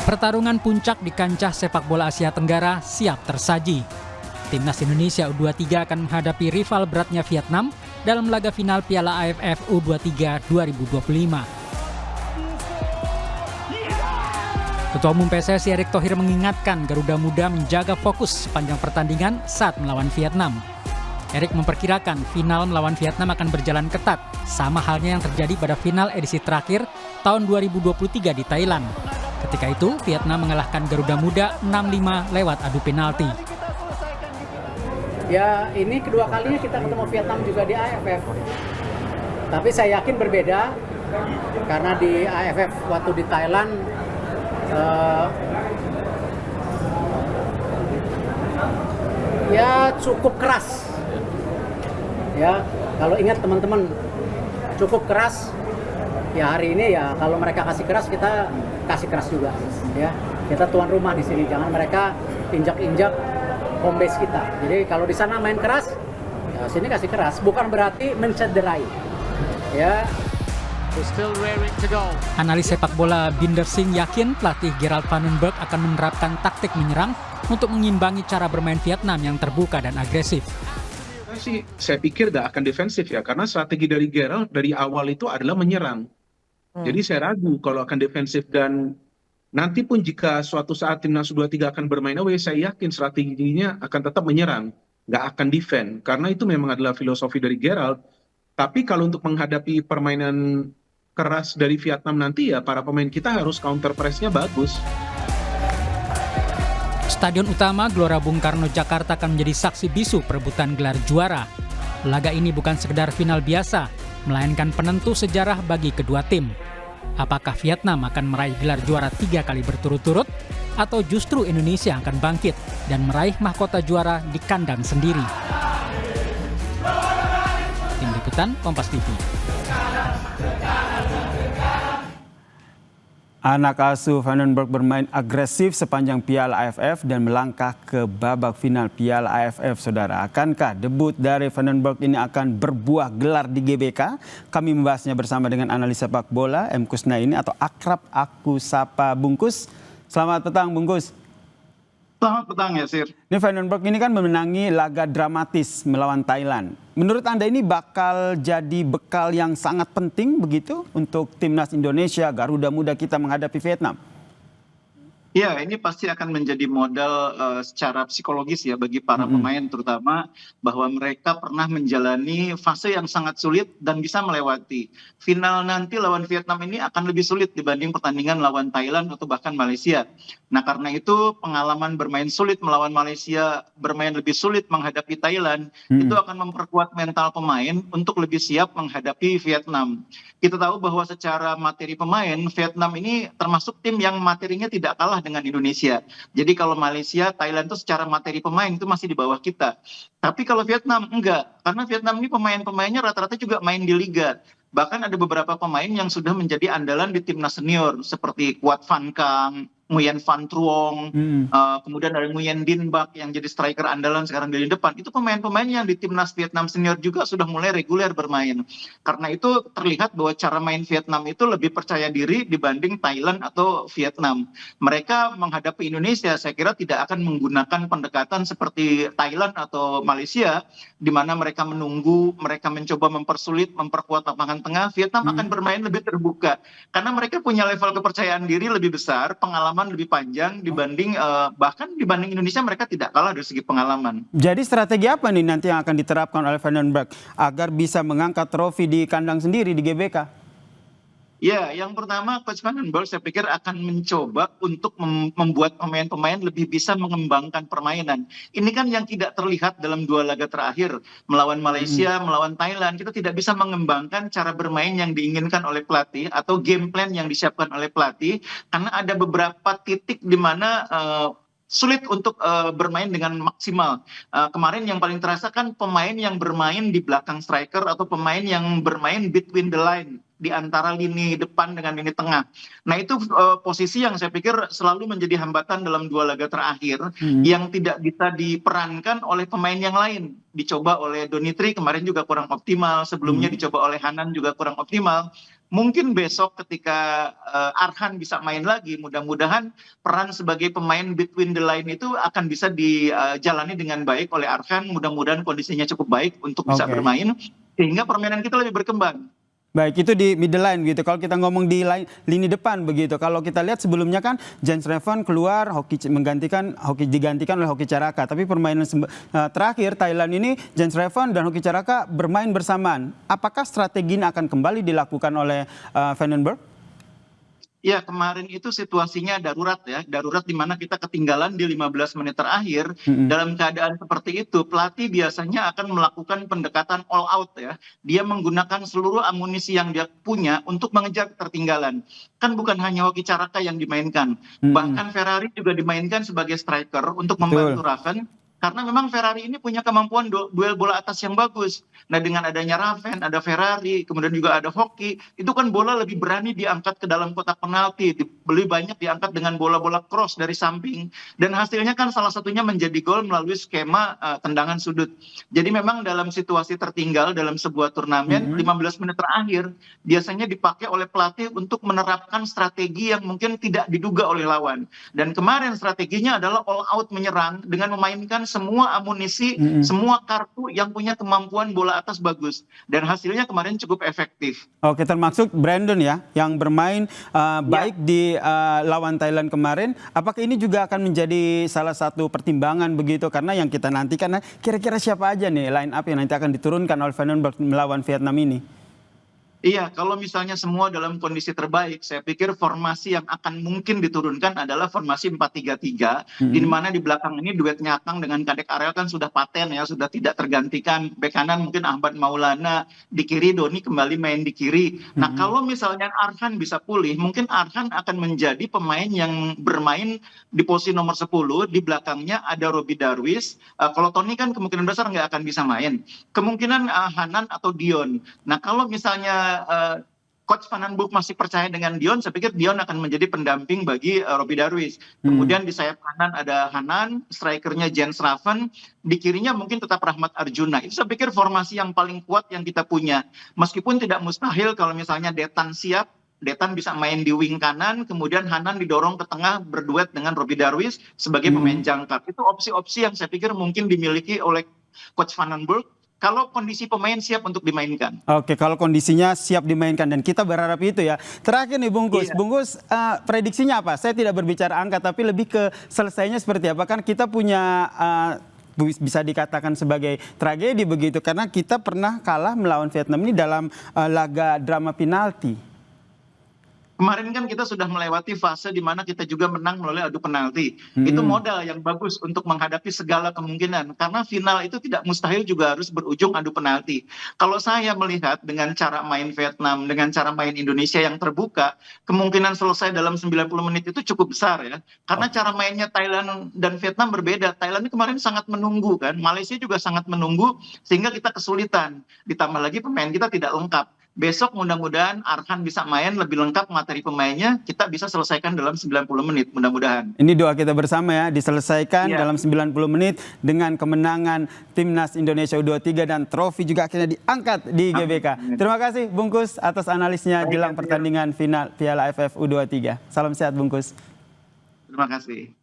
Pertarungan puncak di kancah sepak bola Asia Tenggara siap tersaji. Timnas Indonesia U23 akan menghadapi rival beratnya Vietnam dalam laga final Piala AFF U23 2025. Ketua Umum PSSI Erick Thohir mengingatkan Garuda Muda menjaga fokus sepanjang pertandingan saat melawan Vietnam. Erick memperkirakan final melawan Vietnam akan berjalan ketat, sama halnya yang terjadi pada final edisi terakhir tahun 2023 di Thailand. Ketika itu, Vietnam mengalahkan Garuda Muda 6-5 lewat adu penalti. Ya, ini kedua kalinya kita ketemu Vietnam juga di AFF. Tapi saya yakin berbeda, karena di AFF waktu di Thailand, ya cukup keras. Ya, kalau ingat teman-teman, cukup keras. Ya hari ini ya kalau mereka kasih keras, kita kasih keras juga. Ya, kita tuan rumah di sini. Jangan mereka injak-injak home base kita. Jadi kalau di sana main keras, ya sini kasih keras. Bukan berarti mencederai. Ya. Analis sepak bola Binder Singh yakin pelatih Gerald Van den Berg akan menerapkan taktik menyerang untuk mengimbangi cara bermain Vietnam yang terbuka dan agresif. Saya pikir tidak akan defensif ya, karena strategi dari Gerald dari awal itu adalah menyerang. Jadi saya ragu kalau akan defensif, dan nanti pun jika suatu saat Timnas U23 akan bermain away, saya yakin strateginya akan tetap menyerang, nggak akan defend, karena itu memang adalah filosofi dari Gerald. Tapi kalau untuk menghadapi permainan keras dari Vietnam nanti, ya para pemain kita harus counter press-nya bagus. Stadion utama Gelora Bung Karno Jakarta akan menjadi saksi bisu perebutan gelar juara. Laga ini bukan sekedar final biasa, melainkan penentu sejarah bagi kedua tim. Apakah Vietnam akan meraih gelar juara 3 kali berturut-turut, atau justru Indonesia akan bangkit dan meraih mahkota juara di kandang sendiri? Tim Liputan Kompas TV. Anak asuh Van den Berg bermain agresif sepanjang Piala AFF dan melangkah ke babak final Piala AFF, saudara. Akankah debut dari Van den Berg ini akan berbuah gelar di GBK? Kami membahasnya bersama dengan analis sepak bola M. Kusnaini atau akrab aku sapa Bungkus. Selamat petang, Bungkus. Selamat petang ya, Sir. Ini Van den Berg ini kan memenangi laga dramatis melawan Thailand. Menurut Anda ini bakal jadi bekal yang sangat penting begitu untuk timnas Indonesia, Garuda Muda kita menghadapi Vietnam? Ya, ini pasti akan menjadi modal secara psikologis ya bagi para pemain, terutama bahwa mereka pernah menjalani fase yang sangat sulit dan bisa melewati. Final nanti lawan Vietnam ini akan lebih sulit dibanding pertandingan lawan Thailand atau bahkan Malaysia. Nah, karena itu pengalaman bermain sulit melawan Malaysia, bermain lebih sulit menghadapi Thailand, itu akan memperkuat mental pemain untuk lebih siap menghadapi Vietnam. Kita tahu bahwa secara materi pemain, Vietnam ini termasuk tim yang materinya tidak kalah dengan Indonesia. Jadi kalau Malaysia, Thailand itu secara materi pemain itu masih di bawah kita. Tapi kalau Vietnam enggak, karena Vietnam ini pemain-pemainnya rata-rata juga main di liga. Bahkan ada beberapa pemain yang sudah menjadi andalan di timnas senior seperti Quat Van Kang, Nguyen Van Truong, kemudian ada Nguyen Din Bak yang jadi striker andalan sekarang di lini depan. Itu pemain-pemain yang di timnas Vietnam senior juga sudah mulai reguler bermain. Karena itu terlihat bahwa cara main Vietnam itu lebih percaya diri dibanding Thailand atau Vietnam. Mereka menghadapi Indonesia saya kira tidak akan menggunakan pendekatan seperti Thailand atau Malaysia, di mana mereka menunggu, mereka mencoba mempersulit, memperkuat lapangan tengah. Vietnam akan bermain lebih terbuka. Karena mereka punya level kepercayaan diri lebih besar, pengalaman lebih panjang dibanding bahkan dibanding Indonesia, mereka tidak kalah dari segi pengalaman. Jadi strategi apa nih nanti yang akan diterapkan oleh Van den Berg agar bisa mengangkat trofi di kandang sendiri di GBK? Ya, yang pertama Coach Van den Berg saya pikir akan mencoba untuk membuat pemain-pemain lebih bisa mengembangkan permainan. Ini kan yang tidak terlihat dalam dua laga terakhir. Melawan Malaysia, melawan Thailand, kita tidak bisa mengembangkan cara bermain yang diinginkan oleh pelatih atau game plan yang disiapkan oleh pelatih. Karena ada beberapa titik di mana sulit untuk bermain dengan maksimal. Kemarin yang paling terasa kan pemain yang bermain di belakang striker atau pemain yang bermain between the line, di antara lini depan dengan lini tengah. Nah itu posisi yang saya pikir selalu menjadi hambatan dalam dua laga terakhir yang tidak bisa diperankan oleh pemain yang lain. Dicoba oleh Donitri kemarin juga kurang optimal, sebelumnya dicoba oleh Hanan juga kurang optimal. Mungkin besok ketika Arhan bisa main lagi, mudah-mudahan peran sebagai pemain between the line itu akan bisa dijalani dengan baik oleh Arhan. Mudah-mudahan kondisinya cukup baik untuk bisa bermain, sehingga permainan kita lebih berkembang. Baik, itu di middle line gitu. Kalau kita ngomong di lini depan begitu. Kalau kita lihat sebelumnya kan Jens Revan keluar, digantikan oleh Hoki Caraka. Tapi permainan terakhir Thailand ini Jens Revan dan Hoki Caraka bermain bersamaan. Apakah strategi ini akan kembali dilakukan oleh Van den Berg? Ya, kemarin itu situasinya darurat ya. Darurat di mana kita ketinggalan di 15 menit terakhir. Dalam keadaan seperti itu, pelatih biasanya akan melakukan pendekatan all out ya. Dia menggunakan seluruh amunisi yang dia punya untuk mengejar ketertinggalan. Kan bukan hanya Hoki Caraka yang dimainkan. Bahkan Ferrari juga dimainkan sebagai striker untuk membantu Raven. Karena memang Ferrari ini punya kemampuan duel bola atas yang bagus. Nah, dengan adanya Raven, ada Ferrari, kemudian juga ada Hoki, itu kan bola lebih berani diangkat ke dalam kotak penalti, lebih banyak diangkat dengan bola-bola cross dari samping. Dan hasilnya kan salah satunya menjadi gol melalui skema tendangan sudut. Jadi memang dalam situasi tertinggal dalam sebuah turnamen, 15 menit terakhir biasanya dipakai oleh pelatih untuk menerapkan strategi yang mungkin tidak diduga oleh lawan. Dan kemarin strateginya adalah all out menyerang dengan memainkan semua amunisi, semua kartu yang punya kemampuan bola atas bagus. Dan hasilnya kemarin cukup efektif. Oke, termasuk Brandon ya, yang bermain baik di lawan Thailand kemarin. Apakah ini juga akan menjadi salah satu pertimbangan begitu? Karena yang kita nantikan, kira-kira siapa aja nih line up yang nanti akan diturunkan oleh Van den Berg melawan Vietnam ini? Iya, kalau misalnya semua dalam kondisi terbaik, saya pikir formasi yang akan mungkin diturunkan adalah formasi 4-3-3, di mana di belakang ini duet Nyakang dengan Kadek Arel kan sudah paten ya, sudah tidak tergantikan. Bek kanan mungkin Ahmad Maulana, di kiri Doni kembali main di kiri. Nah, kalau misalnya Arhan bisa pulih, mungkin Arhan akan menjadi pemain yang bermain di posisi nomor 10, di belakangnya ada Robbie Darwis. Kalau Tony kan kemungkinan besar nggak akan bisa main. Kemungkinan Hanan atau Dion. Nah, kalau misalnya Coach Van den Berg masih percaya dengan Dion, saya pikir Dion akan menjadi pendamping bagi Robbie Darwis. Kemudian di sayap kanan ada Hanan, strikernya Jens Raven, di kirinya mungkin tetap Rahmat Arjuna. Itu saya pikir formasi yang paling kuat yang kita punya. Meskipun tidak mustahil kalau misalnya Detan siap, Detan bisa main di wing kanan, kemudian Hanan didorong ke tengah berduet dengan Robbie Darwis sebagai pemain jangkar. Itu opsi-opsi yang saya pikir mungkin dimiliki oleh Coach Van den Berg kalau kondisi pemain siap untuk dimainkan. Oke, kalau kondisinya siap dimainkan dan kita berharap itu ya. Terakhir nih Bungkus, Bungkus prediksinya apa? Saya tidak berbicara angka tapi lebih ke selesainya seperti apa? Kan kita punya bisa dikatakan sebagai tragedi begitu karena kita pernah kalah melawan Vietnam ini dalam laga drama penalti. Kemarin kan kita sudah melewati fase di mana kita juga menang melalui adu penalti. Itu modal yang bagus untuk menghadapi segala kemungkinan. Karena final itu tidak mustahil juga harus berujung adu penalti. Kalau saya melihat dengan cara main Vietnam, dengan cara main Indonesia yang terbuka, kemungkinan selesai dalam 90 menit itu cukup besar ya. Karena cara mainnya Thailand dan Vietnam berbeda. Thailand ini kemarin sangat menunggu kan. Malaysia juga sangat menunggu sehingga kita kesulitan. Ditambah lagi pemain kita tidak lengkap. Besok mudah-mudahan Arhan bisa main lebih lengkap materi pemainnya, kita bisa selesaikan dalam 90 menit mudah-mudahan. Ini doa kita bersama ya, diselesaikan dalam 90 menit dengan kemenangan Timnas Indonesia U23 dan trofi juga akhirnya diangkat di GBK. Terima kasih Bungkus atas analisnya jelang pertandingan final Piala AFF U23. Salam sehat Bungkus. Terima kasih.